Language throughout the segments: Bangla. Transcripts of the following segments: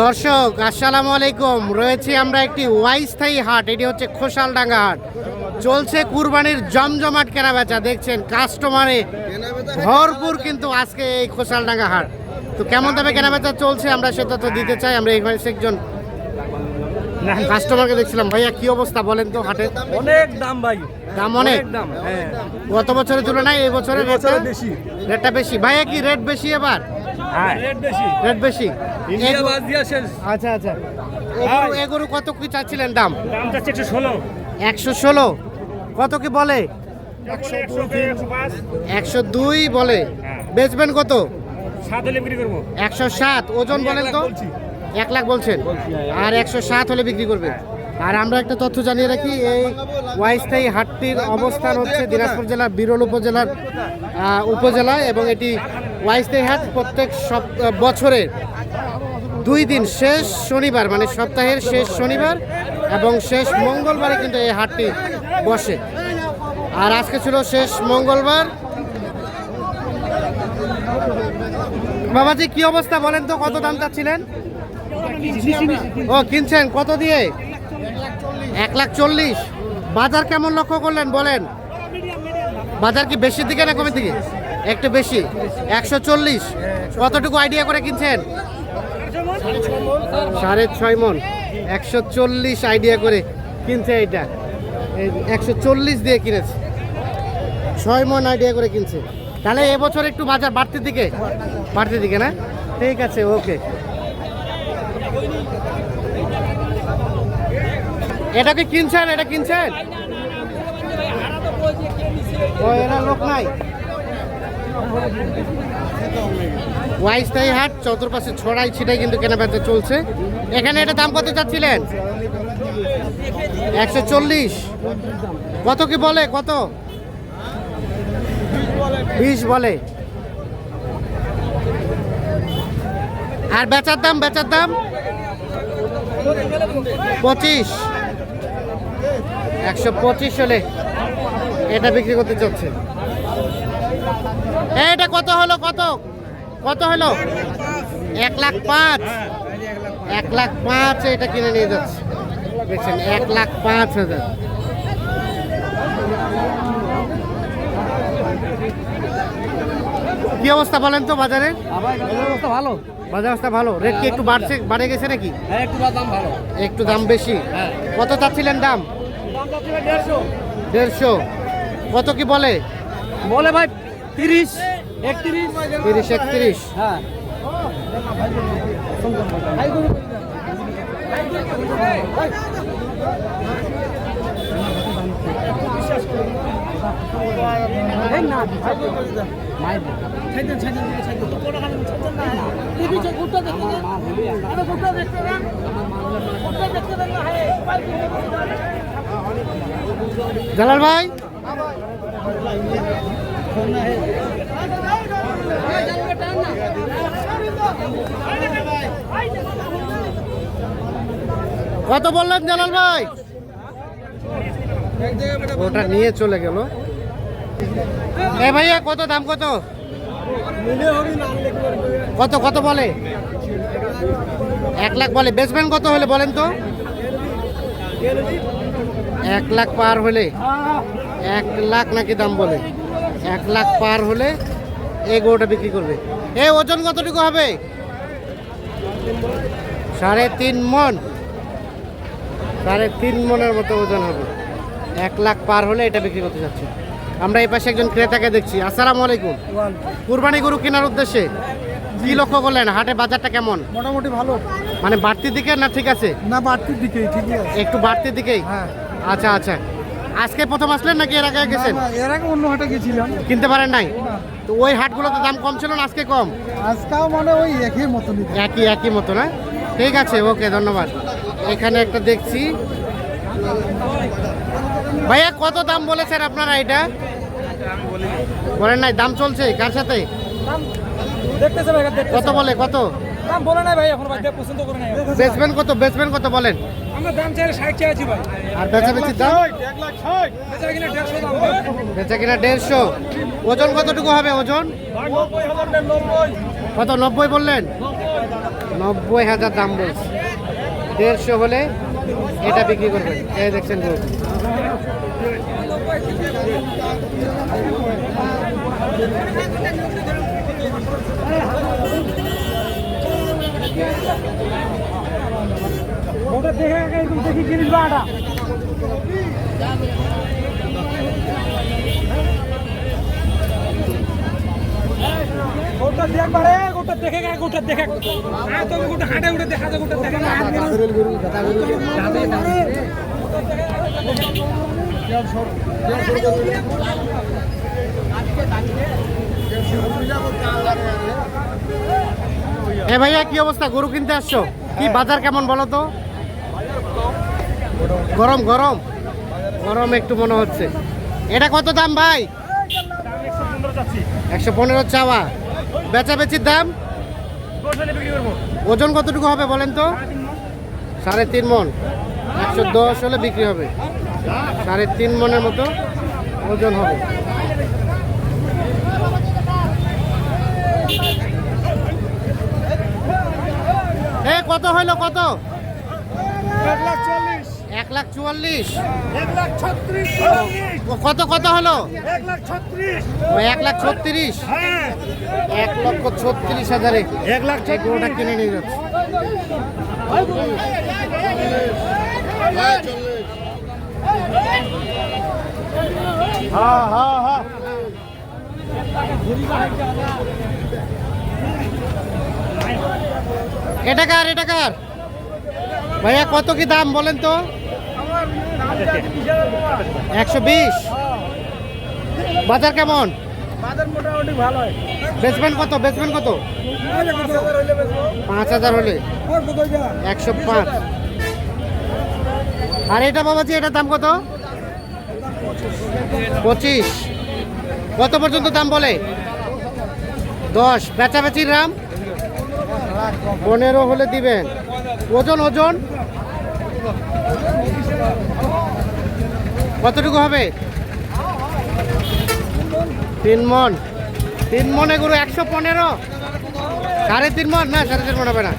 দর্শক আসসালামু আলাইকুম। রয়েছি আমরা একটি অস্থায়ী হাট, এটি হচ্ছে খোসালডাঙ্গা হাট। চলছে কুরবানির জমজমাট কেনাবেচা, দেখছেন কাস্টমারে ভরপুর কিন্তু আজকে এই খোসালডাঙ্গা হাট। তো কেমন দামে কেনাবেচা চলছে আমরা সেটা তো দিতে চাই। আমরা এখানে একজন কাস্টমারকে দেখছিলাম। ভাইয়া কি অবস্থা বলেন তো হাটে? অনেক দাম ভাই, দাম অনেক দাম। গত বছরের তুলনায় এই বছরের বেশি, রেটটা বেশি। ভাইয়া কি রেট বেশি এবার? রেট বেশি। আচ্ছা আচ্ছা, এই গরু কত কি চাচ্ছিলেন দাম? দাম যাচ্ছে 116। 116 কত কি বলে? 102 বলে। বেচবেন কত? 7 হলে বিক্রি করব। 107 ওজন বলেন তো? 1 লাখ বলছেন, আর 107 হলে বিক্রি করবে। আর আমরা একটা তথ্য জানিয়ে রাখি, এই অস্থায়ী হাটটির অবস্থান হচ্ছে দিনাজপুর জেলার বিরল উপজেলার উপজেলায়, এবং এটি অস্থায়ী হাট প্রত্যেক বছরের 2 দিন, শেষ শনিবার মানে সপ্তাহের শেষ শনিবার এবং শেষ মঙ্গলবারে কিন্তু এই হাটটি বসে। আর আজকে ছিল শেষ মঙ্গলবার। বাবাজি কি অবস্থা বলেন তো, কত দাম চাচ্ছিলেন? ও কিনছেন কত দিয়ে? 1,40,000। বাজার কেমন লক্ষ্য করলেন বলেন? বাজার কি বেশির দিকে না কমের দিকে? একটু বেশি, 140। কতটুকু আইডিয়া করে কিনছেন? 6.5 মণ। 140 আইডিয়া করে কিনছে। এটা 140 দিয়ে কিনেছে, 6 মণ আইডিয়া করে কিনছে। তাহলে এবছর একটু বাজার বাড়তির দিকে না? ঠিক আছে, ওকে। এটাকে কিনছেন? এটা কিনছেন? ও এরা লোক নাই। অস্থায়ী হাট চতুর্পাশে ছড়াই ছিটাই কিন্তু কেনাবেচা চলছে। এখানে এটা দাম কত চাচ্ছিলেন? 140। কত কি বলে? কত? 20 বলে। আর বেচার দাম? 25। 125 হলে এটা বিক্রি করতে চাচ্ছে। এটা কত হলো? কত হলো? 1,05,000। 1,05,000 এটা কিনে নিয়ে যাচ্ছে। দেখছেন, 1,05,000। কি অবস্থা বলেন তো বাজারের? ভালো, বাজার অবস্থা ভালো। রেট কি একটু বাড়ে গেছে নাকি? একটু দাম ভালো, একটু দাম বেশি। কত চাচ্ছিলেন দাম? 150। কত কি বলে ভাই? 30, 31। 30, 31। হ্যাঁ, জালাল ভাই, কত বললেন জালাল ভাই? ওটা নিয়ে চলে গেল। এ ভাইয়া কত দাম? কত বলে? 1 লাখ বলে। বেচবেন কত হলে বলেন তো? 1 লাখ পার হলে? 1 লাখ নাকি দাম বলে? 1 লাখ পার হলে এই গরুটা বিক্রি করবে। এই ওজন কতটুকু হবে? 3.5 মণ। 3.5 মণের মতো ওজন হবে। 1 লাখ পার হলে এটা বিক্রি করতে যাচ্ছে। আমরা এই পাশে একজন ক্রেতাকে দেখছি। আসসালামু আলাইকুম। কুরবানি গরু কেনার উদ্দেশ্যে কি লক্ষ্য করলেন? হাটে বাজারটা কেমন? মোটামুটি ভালো। মানে বাড়তির দিকে না ঠিক আছে? না, বাড়তির দিকেই, ঠিকই আছে। একটু বাড়তির দিকেই। হ্যাঁ। আচ্ছা আচ্ছা। আজকে প্রথম আসলেন নাকি এর আগে গেছেন? এর আগে অন্য হাটে গেছিলাম, কিনতে পারেন নাই? তো ওই হাটগুলোতে দাম কম ছিল না, আজকে কম? আজকাল মানে ওই একই মতনই। একই মতো না? ঠিক আছে, ওকে, ধন্যবাদ। এখানে একটা দেখছি। ভাইয়া কত দাম বলেছেন আপনারা? এটা বলেন নাই? দাম চলছে কার সাথে? কত বলে? কত দাম বলে নাই ভাই, এখন ভাই পছন্দ করে নাই। বেচবেন কত বলেন? আমরা দাম চাই 60 চাইছি ভাই। আর বেচাবেচির দাম? 1,60,000। বেচা কিনা 150 দাম। বেচা কিনা 150। ওজন কতটুকু হবে? ওজন 90,000। কত? 90 বললেন? 90,000 দাম বলছে। 150 হলে এটা বিক্রি করবেন। এই দেখছেন গরু। ওটা দেখে একদম দেখি জিনিস বাটা গোটা দেখ বারে গোটা দেখে গায় গোটা দেখে আর তুমি গোটা হাঁটে উঠে দেখা যায় গোটা দেখে না এ ভাইয়া কি অবস্থা, গরু কিনতে আসছো? কি বাজার কেমন বলো তো? গরম গরম গরম একটু মনে হচ্ছে। এটা কত দাম ভাই? 115 চাওয়া, বেচাবেচির দাম? ওজন কতটুকু হবে বলেন তো? 3.5 মন। 110 হলে বিক্রি হবে। 3.5 মনের মতো ওজন হবে। এ কত হইলো কত? 1,40,000। 1,36,000। কত কত হলো? 1,36,000। 1,36,000 গরুটা কিনে নিয়ে যাচ্ছে। এটা কার ভাইয়া, কত কি দাম বলেন তো? 120। বাজার কেমন? বাজার মোটামুটি ভালো হয় বেচবেন কত? 5,000 হলে। 105। আর এটা বাবাজি, এটার দাম কত? 25। কত পর্যন্ত দাম বলে? 10। বেচাবেচির দাম 15 হলে দিবেন। ওজন কতটুকু হবে? 3 মন। 3 মনে গরু 115। 3.5 মন না, 3.5 মন হবে না।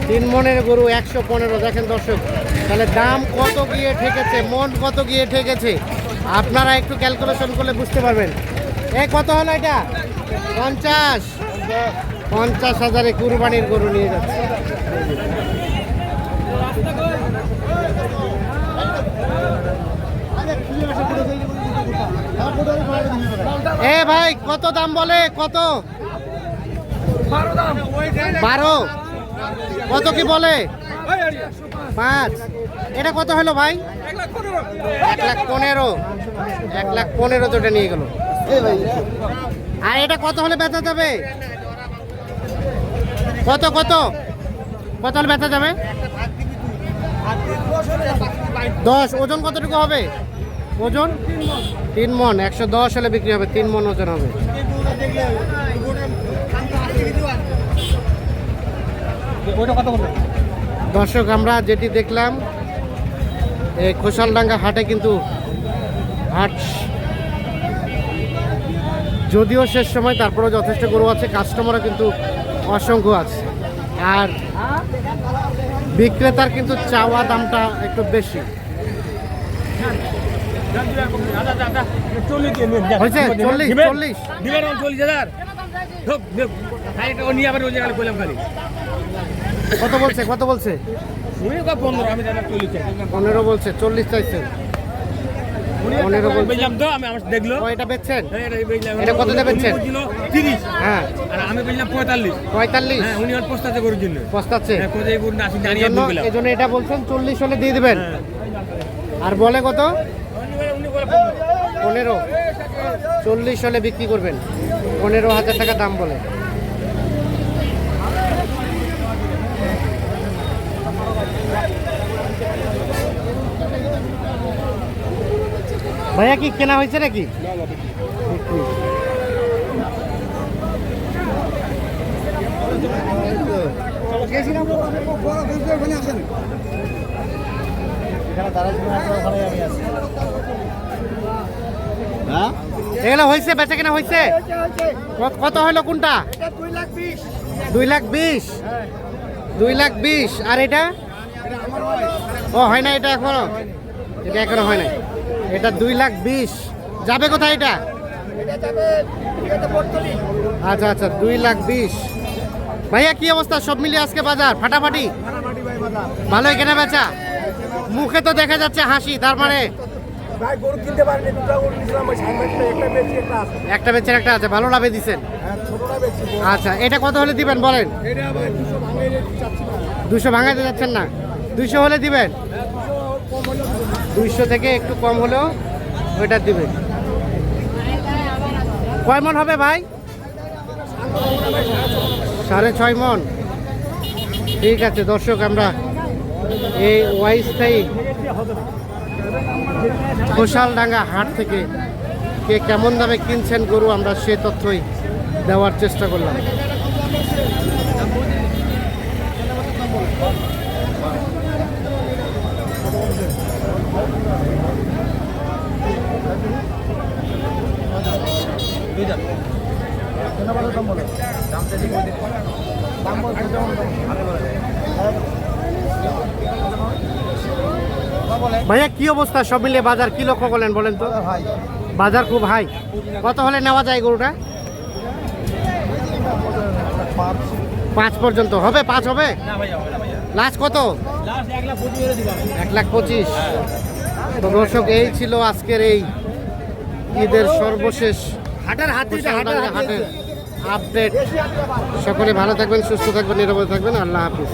3 মনের গরু 115। দেখেন দর্শক, তাহলে দাম কত গিয়ে ঠেকেছে, মন কত গিয়ে ঠেকেছে, আপনারা একটু ক্যালকুলেশন করলে বুঝতে পারবেন। এই কত হলো এটা? 50,000 কুরবানির গরু নিয়ে যাচ্ছে। এ ভাই, কত দাম বলে? কত? 12। কত কি বলে? 5। এটা কত হলো ভাই? 1,15,000। 1,15,000 তো এটা নিয়ে গেল। আর এটা কত হলে বেচা যাবে? কত কত কত হলে বেচা যাবে? 10। ওজন কতটুকু হবে? ওজন 3 মন। 110 হলে বিক্রি হবে। 3 মন ওজন হবে। দর্শক, আমরা যেটি দেখলাম, এই খোসালডাঙ্গা হাটে কিন্তু হাট যদিও শেষ সময়, তারপরেও যথেষ্ট গরু আছে, কাস্টমারও কিন্তু অসংখ্য আছে। আর বিক্রেতার কিন্তু চাওয়া দামটা একটু বেশি হয়েছে। 40। কত বলছে? 15 বলছে। 40 চাইছে। 15 বললাম তো, আমি আমার দেখলো। এটা বেচছেন? এটা কত দিয়ে বেচছেন? 30। হ্যাঁ, আর আমি বললাম 45। হ্যাঁ, উনি আর পস্তাতে গরুর জন্য পস্তাচ্ছে। এই গরু না, জানিয়ে দিলাম। এজন্য এটা বলছেন 40 হলে দিয়ে দিবেন। আর বলে কত? 15। 40 হলে বিক্রি করবেন। 15,000 টাকা দাম বলে। ভাইয়া, কি কেনা হয়েছে নাকি? এগুলো হয়েছে, বেচা কেনা হয়েছে? কত হলো কোনটা? 2,20,000, 2,20,000। আর এটা ও হয় না, এটা এখনো হয় না। এটা 2,20,000 যাবে কোথায় এটা? আচ্ছা আচ্ছা, 2,20,000। ভাইয়া কি অবস্থা সব মিলিয়ে আজকে বাজার ফাটাফাটি? ভালোই কেনা বেচা? মুখে তো দেখা যাচ্ছে হাসি, তার মানে ভাই গরু কিনতে পারিনি, দুটো গরু নিয়েছিলাম, ওই সামনে একটা বেশি একটা আছে। একটা বেচের একটা আছে, ভালো লাভে দিচ্ছেন। হ্যাঁ, ছোটটা বেশি। আচ্ছা, এটা কত হলে দিবেন বলেন? এটা ভাই 200 ভাঙাই চাচ্ছি না। 200 ভাঙাতে যাচ্ছেন না? 200 হলে দিবেন? 200 থেকে একটু কম হলেও ওইটা দিবেন। কয় মন হবে ভাই? 6.5 মন। ঠিক আছে দর্শক, আমরা এই ওয়াইস্থায়ী ঘোষালডাঙ্গা হাট থেকে কে কেমন দামে কিনছেন গরু, আমরা সে তথ্যই দেওয়ার চেষ্টা করলাম। ভাইয়া কি অবস্থা সব মিলিয়ে বাজার কি লক্ষ্য করলেন বলেন তো? বাজার খুব হাই। কত হলে নেওয়া যায় গরুটা? 5 পর্যন্ত হবে? 5 হবে? লাস্ট কত? 1,25,000। তো দর্শক, এই ছিল আজকের এই ঈদের সর্বশেষ হাটের আপডেট। সকলে ভালো থাকবেন, সুস্থ থাকবেন, নিরাপদে থাকবেন। আল্লাহ হাফিজ।